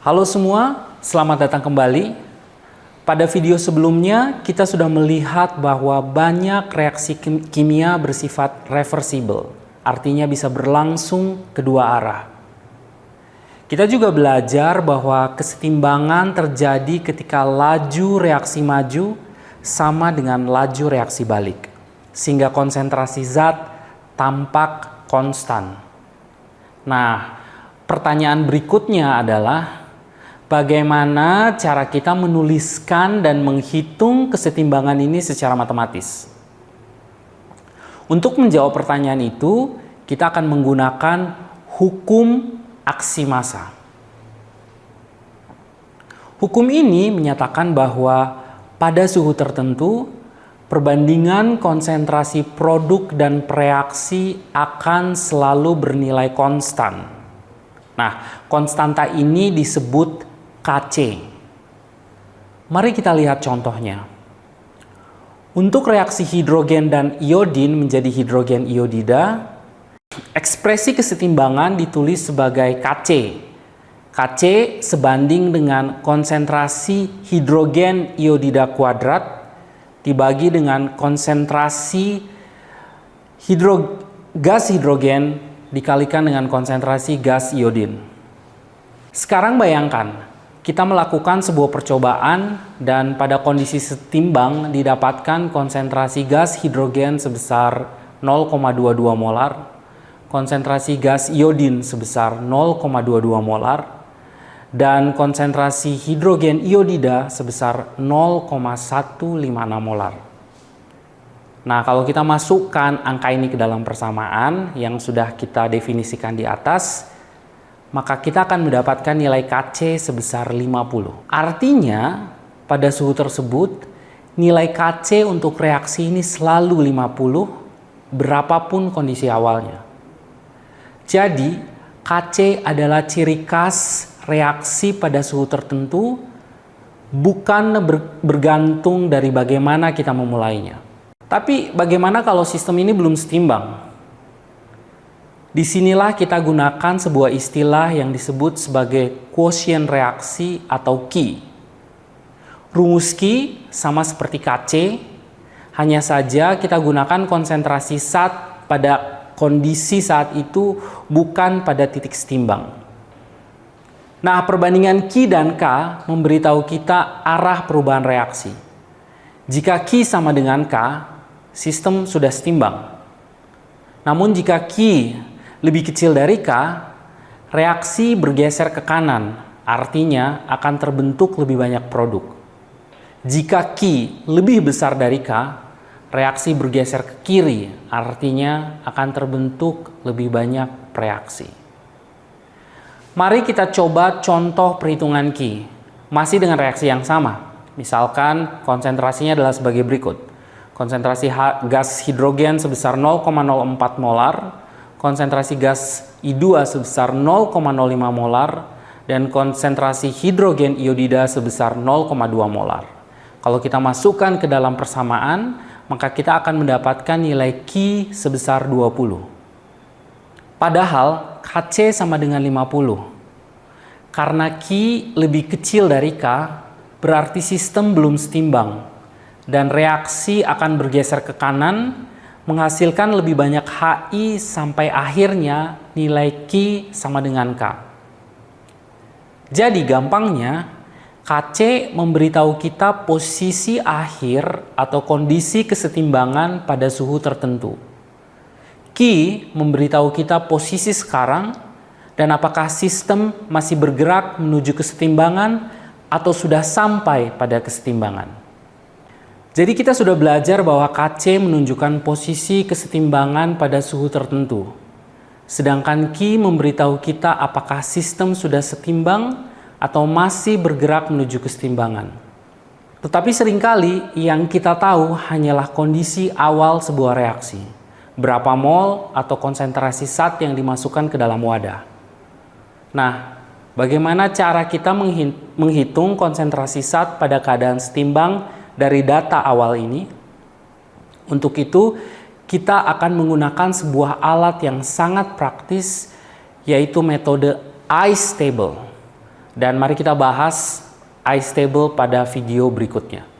Halo semua, selamat datang kembali. Pada video sebelumnya, kita sudah melihat bahwa banyak reaksi kimia bersifat reversible, artinya bisa berlangsung kedua arah. Kita juga belajar bahwa kesetimbangan terjadi ketika laju reaksi maju sama dengan laju reaksi balik, sehingga konsentrasi zat tampak konstan. Nah, pertanyaan berikutnya adalah bagaimana cara kita menuliskan dan menghitung kesetimbangan ini secara matematis? Untuk menjawab pertanyaan itu, kita akan menggunakan hukum aksi massa. Hukum ini menyatakan bahwa pada suhu tertentu, perbandingan konsentrasi produk dan reaksi akan selalu bernilai konstan. Nah, konstanta ini disebut Kc. Mari kita lihat contohnya. Untuk reaksi hidrogen dan iodin menjadi hidrogen iodida, ekspresi kesetimbangan ditulis sebagai Kc. Kc sebanding dengan konsentrasi hidrogen iodida kuadrat dibagi dengan konsentrasi gas hidrogen dikalikan dengan konsentrasi gas iodin. Sekarang bayangkan, kita melakukan sebuah percobaan dan pada kondisi setimbang didapatkan konsentrasi gas hidrogen sebesar 0,22 molar, konsentrasi gas iodin sebesar 0,22 molar, dan konsentrasi hidrogen iodida sebesar 0,156 molar. Nah, kalau kita masukkan angka ini ke dalam persamaan yang sudah kita definisikan di atas, maka kita akan mendapatkan nilai Kc sebesar 50. Artinya, pada suhu tersebut, nilai Kc untuk reaksi ini selalu 50, berapapun kondisi awalnya. Jadi, Kc adalah ciri khas reaksi pada suhu tertentu, bukan bergantung dari bagaimana kita memulainya. Tapi bagaimana kalau sistem ini belum setimbang? Disinilah kita gunakan sebuah istilah yang disebut sebagai quotient reaksi atau Ki. Rumus Ki sama seperti Kc, hanya saja kita gunakan konsentrasi zat pada kondisi saat itu, bukan pada titik setimbang. Nah, perbandingan Ki dan K memberitahu kita arah perubahan reaksi. Jika Ki sama dengan K, sistem sudah setimbang. Namun jika Ki lebih kecil dari K, reaksi bergeser ke kanan, artinya akan terbentuk lebih banyak produk. Jika Ki lebih besar dari K, reaksi bergeser ke kiri, artinya akan terbentuk lebih banyak reaksi. Mari kita coba contoh perhitungan Ki, masih dengan reaksi yang sama. Misalkan konsentrasinya adalah sebagai berikut. Konsentrasi gas hidrogen sebesar 0,04 molar, konsentrasi gas I2 sebesar 0,05 molar, dan konsentrasi hidrogen iodida sebesar 0,2 molar. Kalau kita masukkan ke dalam persamaan, maka kita akan mendapatkan nilai Ki sebesar 20. Padahal Kc sama dengan 50. Karena Ki lebih kecil dari K, berarti sistem belum setimbang, dan reaksi akan bergeser ke kanan, menghasilkan lebih banyak Hi sampai akhirnya nilai Ki sama dengan K. Jadi gampangnya, Kc memberitahu kita posisi akhir atau kondisi kesetimbangan pada suhu tertentu. Ki memberitahu kita posisi sekarang dan apakah sistem masih bergerak menuju kesetimbangan atau sudah sampai pada kesetimbangan. Jadi kita sudah belajar bahwa Kc menunjukkan posisi kesetimbangan pada suhu tertentu. Sedangkan Ki memberitahu kita apakah sistem sudah setimbang atau masih bergerak menuju kesetimbangan. Tetapi seringkali yang kita tahu hanyalah kondisi awal sebuah reaksi. Berapa mol atau konsentrasi zat yang dimasukkan ke dalam wadah. Nah, bagaimana cara kita menghitung konsentrasi zat pada keadaan setimbang dari data awal ini? Untuk itu, kita akan menggunakan sebuah alat yang sangat praktis, yaitu metode ice table. Dan mari kita bahas istable pada video berikutnya.